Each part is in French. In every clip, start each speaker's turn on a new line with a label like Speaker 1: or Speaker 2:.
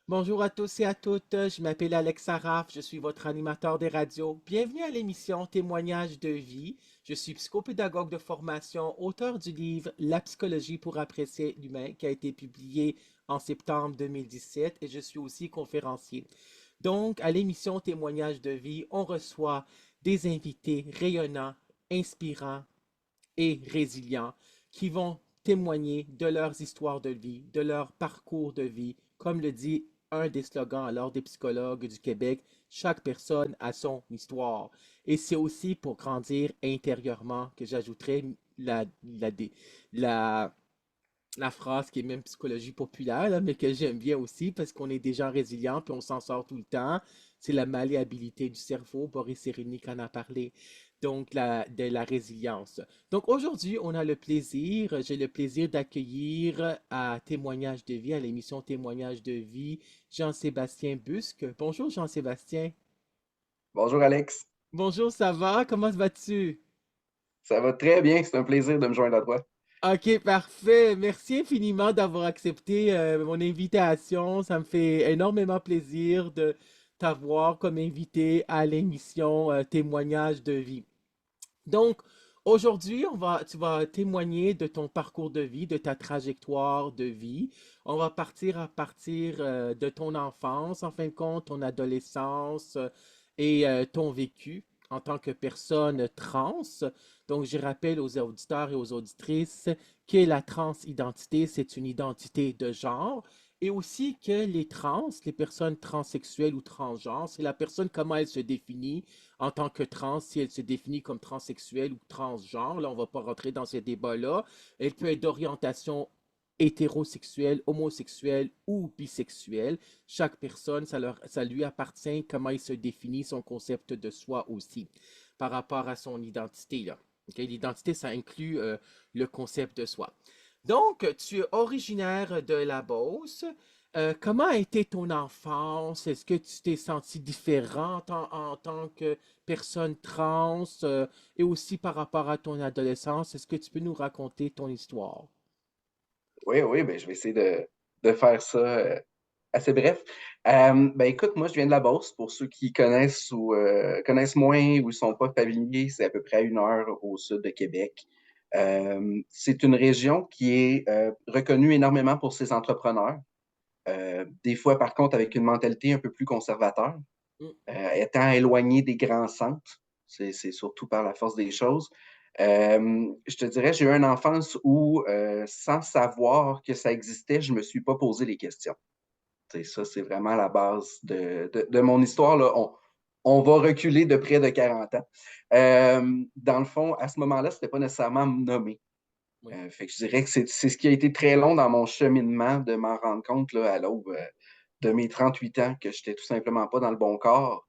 Speaker 1: Bonjour à tous et à toutes, je m'appelle Alex Saraf, je suis votre animateur des radios. Bienvenue à l'émission Témoignages de vie. Je suis psychopédagogue de formation, auteur du livre La psychologie pour apprécier l'humain qui a été publié en septembre 2017 et je suis aussi conférencier. Donc, à l'émission Témoignages de vie, on reçoit des invités rayonnants, inspirants et résilients qui vont témoigner de leurs histoires de vie, de leur parcours de vie. Comme le dit un des slogans alors des psychologues du Québec, chaque personne a son histoire. Et c'est aussi pour grandir intérieurement que j'ajouterais la, la phrase qui est même psychologie populaire, là, mais que j'aime bien aussi parce qu'on est des gens résilients puis on s'en sort tout le temps. C'est la malléabilité du cerveau. Boris Cyrulnik en a parlé. Donc, de la résilience. Donc, aujourd'hui, j'ai le plaisir d'accueillir à Témoignage de vie, à l'émission Témoignage de vie, Jean-Sébastien Busque. Bonjour, Jean-Sébastien.
Speaker 2: Bonjour Alex,
Speaker 1: Bonjour, ça va? Comment vas-tu?
Speaker 2: ça va très bien, c'est un plaisir de me joindre à toi.
Speaker 1: Ok, parfait. Merci infiniment d'avoir accepté mon invitation. Ça me fait énormément plaisir de t'avoir comme invité à l'émission Témoignage de vie. Donc, aujourd'hui, tu vas témoigner de ton parcours de vie, de ta trajectoire de vie. On va partir à partir de ton enfance, en fin de compte, ton adolescence et ton vécu en tant que personne trans. Donc, je rappelle aux auditeurs et aux auditrices que la transidentité, c'est une identité de genre et aussi que les trans, les personnes transsexuelles ou transgenres, c'est la personne comment elle se définit en tant que trans, si elle se définit comme transsexuelle ou transgenre, là, on ne va pas rentrer dans ces débats-là. Elle peut être d'orientation hétérosexuelle, homosexuelle ou bisexuelle. Chaque personne, ça lui appartient comment il se définit son concept de soi aussi par rapport à son identité, là. Okay? L'identité, ça inclut le concept de soi. Donc, tu es originaire de la Beauce. Comment a été ton enfance? Est-ce que tu t'es senti différente en tant que personne trans et aussi par rapport à ton adolescence? Est-ce que tu peux nous raconter ton histoire?
Speaker 2: Oui, oui, ben, je vais essayer de faire ça assez bref. Ben, écoute, moi je viens de la Beauce, pour ceux qui connaissent ou connaissent moins ou ne sont pas familiers, c'est à peu près à 1 heure au sud de Québec. C'est une région qui est reconnue énormément pour ses entrepreneurs. Des fois, par contre, avec une mentalité un peu plus conservateur,
Speaker 1: Mm.
Speaker 2: étant éloigné des grands centres. C'est surtout par la force des choses. Je te dirais, j'ai eu une enfance où, sans savoir que ça existait, je ne me suis pas posé les questions. Ça, c'est vraiment la base de mon histoire, là. On va reculer de près de 40 ans. Dans le fond, à ce moment-là, ce n'était pas nécessairement nommé.
Speaker 1: Oui.
Speaker 2: Fait que je dirais que c'est ce qui a été très long dans mon cheminement de m'en rendre compte là, à l'aube de mes 38 ans que je n'étais tout simplement pas dans le bon corps.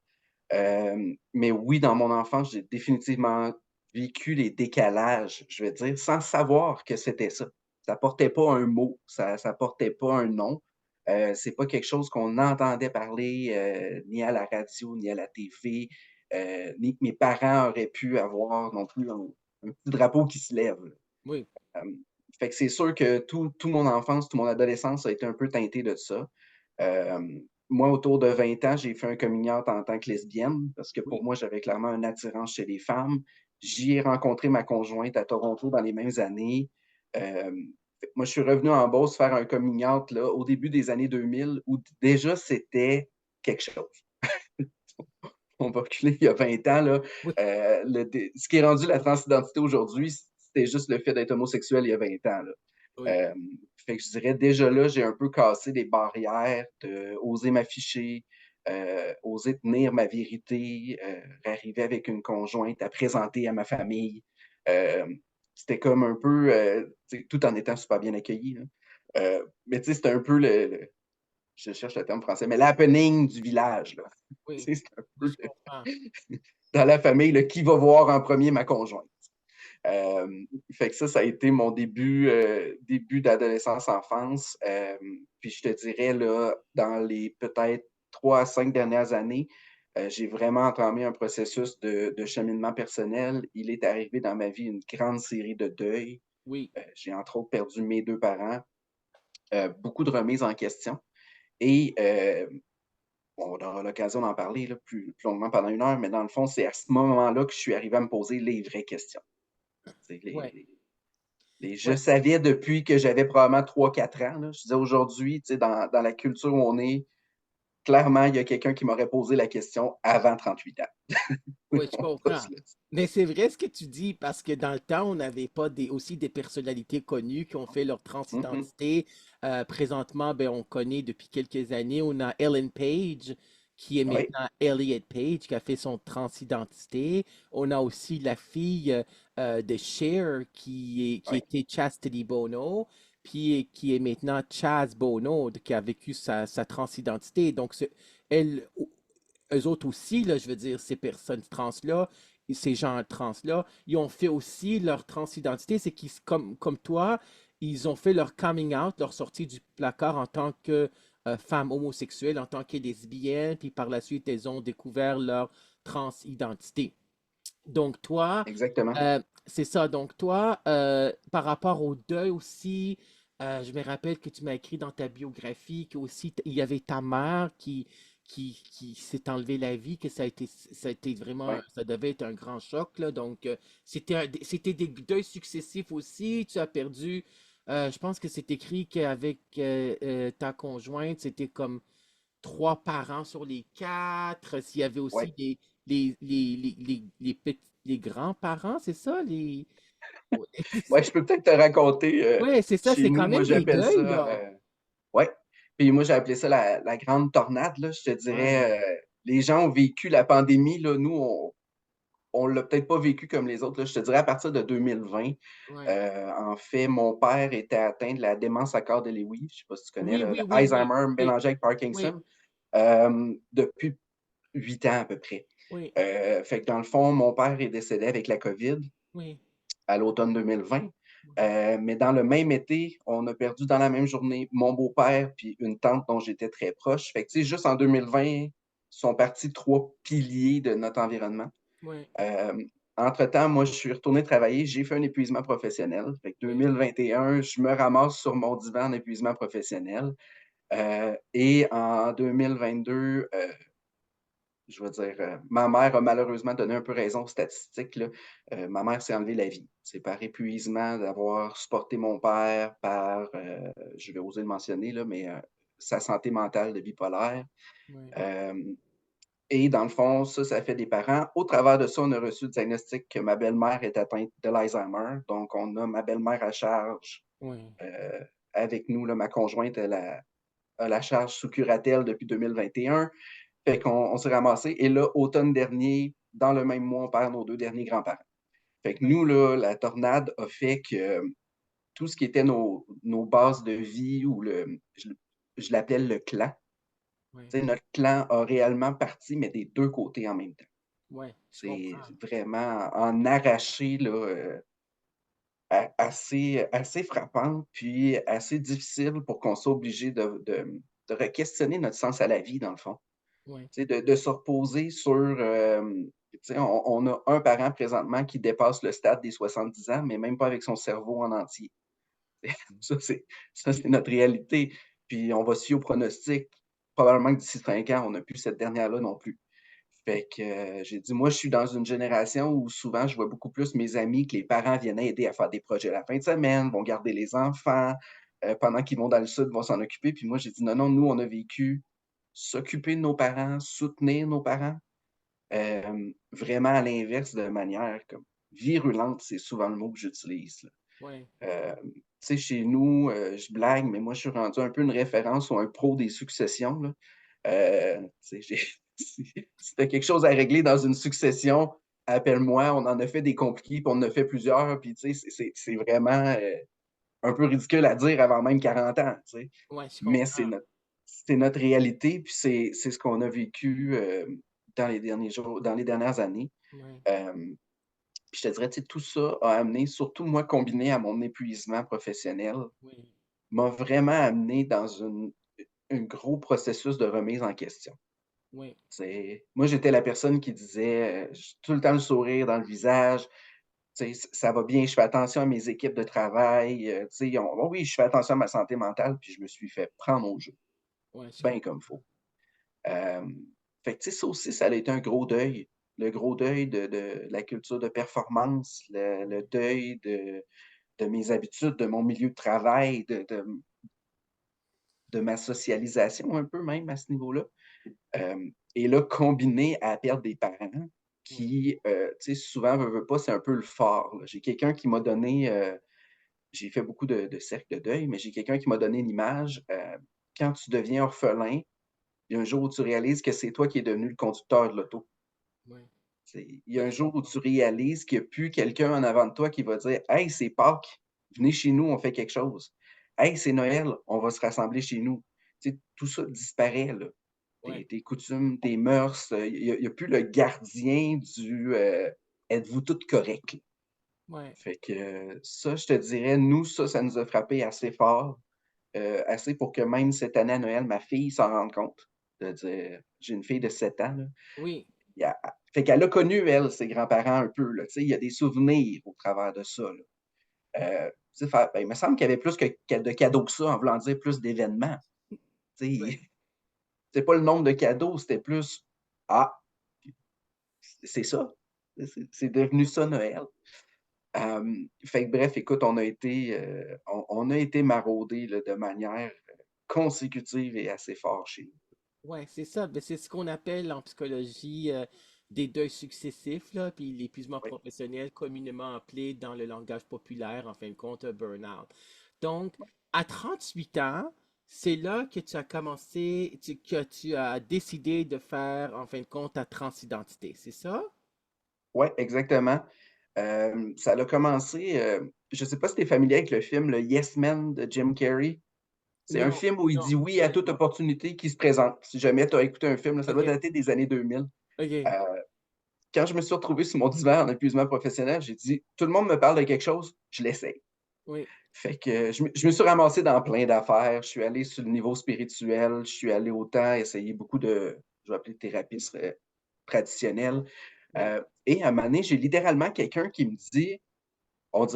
Speaker 2: Mais oui, dans mon enfance, j'ai définitivement vécu les décalages, je vais dire, sans savoir que c'était ça. Ça portait pas un mot, ça portait pas un nom. C'est pas quelque chose qu'on entendait parler ni à la radio, ni à la TV, ni que mes parents auraient pu avoir non plus un petit drapeau qui se lève.
Speaker 1: Oui.
Speaker 2: Hem, Fait que c'est sûr que tout mon enfance, toute mon adolescence a été un peu teinté de ça. Moi, autour de 20 ans, j'ai fait un coming out en tant que lesbienne parce que pour
Speaker 1: Oui.
Speaker 2: moi, j'avais clairement une attirance chez les femmes. J'y ai rencontré ma conjointe à Toronto dans les mêmes années. Fait que moi, je suis revenu en Beauce faire un coming out là, au début des années 2000 où déjà c'était quelque chose. On va reculer il y a 20 ans, là.
Speaker 1: Oui.
Speaker 2: Ce qui est rendu la transidentité aujourd'hui, c'était juste le fait d'être homosexuel il y a 20 ans, là.
Speaker 1: Oui.
Speaker 2: Fait que je dirais déjà là, j'ai un peu cassé des barrières de oser m'afficher, oser tenir ma vérité, arriver avec une conjointe à présenter à ma famille. C'était comme un peu, tout en étant super bien accueilli, là. Mais tu sais, c'était un peu je cherche le terme français, mais l'happening du village, là.
Speaker 1: Oui.
Speaker 2: Tu sais, c'est un
Speaker 1: Oui,
Speaker 2: peu
Speaker 1: je comprends.
Speaker 2: dans la famille, là, qui va voir en premier ma conjointe. Fait que ça a été mon début d'adolescence, enfance. Puis je te dirais, là, dans les peut-être 3 à 5 dernières années, j'ai vraiment entamé un processus de cheminement personnel. Il est arrivé dans ma vie une grande série de deuils.
Speaker 1: Oui.
Speaker 2: J'ai entre autres perdu mes 2 parents, beaucoup de remises en question. Et bon, on aura l'occasion d'en parler là, plus longuement pendant 1 heure, mais dans le fond, c'est à ce moment-là que je suis arrivé à me poser les vraies questions. Tu sais,
Speaker 1: Ouais,
Speaker 2: je
Speaker 1: ouais,
Speaker 2: savais depuis que j'avais probablement 3 4 ans, là. Je disais aujourd'hui, tu sais, dans la culture où on est, clairement, il y a quelqu'un qui m'aurait posé la question avant 38 ans.
Speaker 1: ouais, je
Speaker 2: On va
Speaker 1: comprends.
Speaker 2: se le
Speaker 1: Mais c'est vrai ce que tu dis, parce que dans le temps, on n'avait pas aussi des personnalités connues qui ont fait leur
Speaker 2: Mhm.
Speaker 1: transidentité. Présentement, ben, on connaît depuis quelques années, on a Ellen Page, qui est
Speaker 2: Oui,
Speaker 1: maintenant Elliot Page, qui a fait son transidentité. On a aussi la fille de Cher, qui
Speaker 2: oui,
Speaker 1: était Chastity Bono, puis qui est maintenant Chaz Bono, qui a vécu sa transidentité. Donc, elle, eux autres aussi, là, je veux dire, ces personnes trans-là, et ces gens trans-là, ils ont fait aussi leur transidentité, c'est qu'ils, comme toi, ils ont fait leur coming out, leur sortie du placard en tant que femme homosexuelle, en tant que lesbienne, puis par la suite, elles ont découvert leur transidentité. Donc toi,
Speaker 2: exactement.
Speaker 1: c'est ça. Donc toi, par rapport au deuil aussi, je me rappelle que tu m'as écrit dans ta biographie qu'aussi il y avait ta mère qui s'est enlevé la vie, que ça a été vraiment,
Speaker 2: Oui.
Speaker 1: ça devait être un grand choc, là. Donc c'était des deuils successifs aussi. Tu as perdu, je pense que c'est écrit qu'avec ta conjointe, c'était comme trois parents sur les quatre. S'il y avait
Speaker 2: Oui.
Speaker 1: aussi les grands-parents, c'est ça? Ouais,
Speaker 2: Ouais, je peux peut-être te raconter,
Speaker 1: ouais, c'est ça,
Speaker 2: chez
Speaker 1: c'est
Speaker 2: nous,
Speaker 1: quand
Speaker 2: moi
Speaker 1: même des
Speaker 2: j'appelle
Speaker 1: deuils,
Speaker 2: ça,
Speaker 1: là.
Speaker 2: ouais, puis moi j'ai appelé ça la grande tornade, là. Je te
Speaker 1: Ouais,
Speaker 2: dirais, les gens ont vécu la pandémie, là, nous on l'a peut-être pas vécu comme les autres, là. Je te dirais à partir de 2020,
Speaker 1: ouais.
Speaker 2: en fait, mon père était atteint de la démence à corps de Lewy, je sais pas si tu connais
Speaker 1: Oui,
Speaker 2: le
Speaker 1: oui, oui, oui.
Speaker 2: Alzheimer
Speaker 1: Oui,
Speaker 2: mélangé avec
Speaker 1: oui,
Speaker 2: Parkinson, depuis 8 ans à peu près.
Speaker 1: oui,
Speaker 2: Fait que dans le fond, mon père est décédé avec la COVID
Speaker 1: oui.
Speaker 2: à l'automne 2020. Mais dans le même été, on a perdu dans la même journée mon beau-père puis une tante dont j'étais très proche. Fait que, tu sais, juste en 2020, sont partis 3 piliers de notre environnement.
Speaker 1: Oui,
Speaker 2: Euh, Entre-temps, moi, je suis retourné travailler. J'ai fait un épuisement professionnel. Fait que
Speaker 1: oui,
Speaker 2: 2021, je me ramasse sur mon divan en épuisement professionnel. Et en 2022, je veux dire, ma mère a malheureusement donné un peu raison aux statistiques, là. Ma mère s'est enlevé la vie. C'est par épuisement d'avoir supporté mon père, par, je vais oser le mentionner, là, mais sa santé mentale de bipolaire.
Speaker 1: oui,
Speaker 2: Hem Et dans le fond, ça fait des parents. Au travers de ça, on a reçu le diagnostic que ma belle-mère est atteinte de l'Alzheimer. Donc, on a ma belle-mère à charge,
Speaker 1: oui,
Speaker 2: avec nous, là. Ma conjointe, elle a la charge sous curatelle depuis 2021. Fait qu'on s'est ramassés et là, automne dernier, dans le même mois, on perd nos 2 derniers grands-parents. Fait que
Speaker 1: oui,
Speaker 2: nous, là, la tornade a fait que tout ce qui était nos bases de vie ou je l'appelle le clan.
Speaker 1: oui,
Speaker 2: Tu sais, notre clan a réellement parti, mais des 2 côtés en même temps.
Speaker 1: oui, je
Speaker 2: C'est
Speaker 1: comprends.
Speaker 2: vraiment en arraché, là, assez frappant, puis assez difficile pour qu'on soit obligé de re-questionner notre sens à la vie, dans le fond.
Speaker 1: Oui,
Speaker 2: Tu sais, de se reposer sur, tu sais, on a un parent présentement qui dépasse le stade des 70 ans, mais même pas avec son cerveau en entier. Ça, c'est ça, c'est notre réalité. Puis on va se fier au pronostic. Probablement que d'ici 5 ans, on n'a plus cette dernière-là non plus. Fait que, j'ai dit: «Moi, je suis dans une génération où souvent je vois beaucoup plus mes amis que les parents viennent aider à faire des projets la fin de semaine, vont garder les enfants, pendant qu'ils vont dans le sud, vont s'en occuper». Puis moi, j'ai dit: «Non, non, nous, on a vécu s'occuper de nos parents, soutenir nos parents». Vraiment à l'inverse de manière comme virulente, c'est souvent le mot que j'utilise, là.
Speaker 1: oui,
Speaker 2: Tu sais, chez nous, je blague, mais moi, je suis rendu un peu une référence ou un pro des successions, là. Tu sais, j'ai si tu as quelque chose à régler dans une succession, appelle-moi. On en a fait des compliqués, puis on en a fait plusieurs, puis tu sais, c'est vraiment, un peu ridicule à dire avant même 40 ans, tu sais.
Speaker 1: oui, je
Speaker 2: Mais
Speaker 1: comprends.
Speaker 2: c'est notre réalité, puis c'est ce qu'on a vécu, dans les derniers jours dans les dernières années.
Speaker 1: Oui,
Speaker 2: Hem, Puis je te dirais, tu sais, tout ça a amené, surtout moi combiné à mon épuisement professionnel,
Speaker 1: oui,
Speaker 2: m'a vraiment amené dans un gros processus de remise en question.
Speaker 1: oui,
Speaker 2: C'est moi, j'étais la personne qui disait, j tout le temps le sourire dans le visage, tu sais: Ça va bien, je fais attention à mes équipes de travail», tu sais, on «Oh oui, je fais attention à ma santé mentale», puis je me suis fait prendre au jeu.
Speaker 1: Ouais, je
Speaker 2: bien
Speaker 1: comprends.
Speaker 2: comme faut. Fait que, tu sais, ça aussi, ça a été un gros deuil. Le gros deuil de la culture de performance, le deuil de mes habitudes, de mon milieu de travail, de ma socialisation un peu même à ce niveau-là. Et là, combiné à la perte des parents
Speaker 1: Ouais,
Speaker 2: qui, tu sais, souvent, veut pas, c'est un peu le phare, là. J'ai quelqu'un qui m'a donné, j'ai fait beaucoup de cercles de deuil, mais j'ai quelqu'un qui m'a donné l'image, quand tu deviens orphelin, il y a un jour où tu réalises que c'est toi qui es devenu le conducteur de l'auto.
Speaker 1: ouais.
Speaker 2: Il y a
Speaker 1: Ouais,
Speaker 2: un
Speaker 1: je
Speaker 2: jour où
Speaker 1: comprends.
Speaker 2: tu réalises qu'il y a plus quelqu'un en avant de toi qui va dire: «Hey, c'est Pâques, venez chez nous, on fait quelque chose. Hey, c'est Noël, on va se rassembler chez nous». Tu sais, tout ça disparaît, là.
Speaker 1: Ouais,
Speaker 2: Tes coutumes, tes mœurs, il y a plus le gardien du, «Êtes-vous toutes correctes?»
Speaker 1: ouais,
Speaker 2: Fait que, ça, je te dirais, nous, ça nous a frappé assez fort, assez pour que même cette année à Noël, ma fille s'en rende compte. De dire j'ai une fille de 7 ans, là,
Speaker 1: oui,
Speaker 2: il y a fait qu'elle a connu, elle, ses grands-parents un peu, là, tu sais, il y a des souvenirs au travers de ça, là. Tu sais, faire ben, il me semble qu'il y avait plus que de cadeaux que ça, en voulant dire plus d'événements. Tu sais,
Speaker 1: ouais,
Speaker 2: c'est pas le nombre de cadeaux, c'était plus: «Ah, c'est ça, c'est devenu ça Noël». Fait que bref, écoute, on a été maraudés, là, de manière, consécutive et assez fort chez nous.
Speaker 1: ouais, c'est ça. Ben, c'est ce qu'on appelle en psychologie des deuils successifs, là, puis l'épuisement
Speaker 2: Oui,
Speaker 1: professionnel, communément appelé dans le langage populaire, en fin de compte, burn-out. Donc, à 38 ans, c'est là que tu as commencé, que tu as décidé de faire, en fin de compte, ta transidentité, c'est ça?
Speaker 2: ouais, exactement. Ça a commencé, je sais pas si tu es familier avec le film, le Yes Man de Jim Carrey? C'est un
Speaker 1: Non,
Speaker 2: film où il
Speaker 1: non,
Speaker 2: dit
Speaker 1: je
Speaker 2: oui à
Speaker 1: connais
Speaker 2: toute
Speaker 1: pas.
Speaker 2: opportunité qui se présente. Si jamais tu as écouté un film, là, ça doit
Speaker 1: OK,
Speaker 2: dater des années 2000. Heu,
Speaker 1: OK,
Speaker 2: quand je me suis retrouvé sur mon divan en épuisement professionnel, j'ai dit: «Tout le monde me parle de quelque chose, je l'essaye».
Speaker 1: oui,
Speaker 2: Fait que je me suis ramassé dans plein d'affaires. Je suis allé sur le niveau spirituel, je suis allé autant essayer beaucoup de, je vais appeler thérapie traditionnelle.
Speaker 1: oui.
Speaker 2: Et à un moment donné, j'ai littéralement quelqu'un qui me dit, on dirait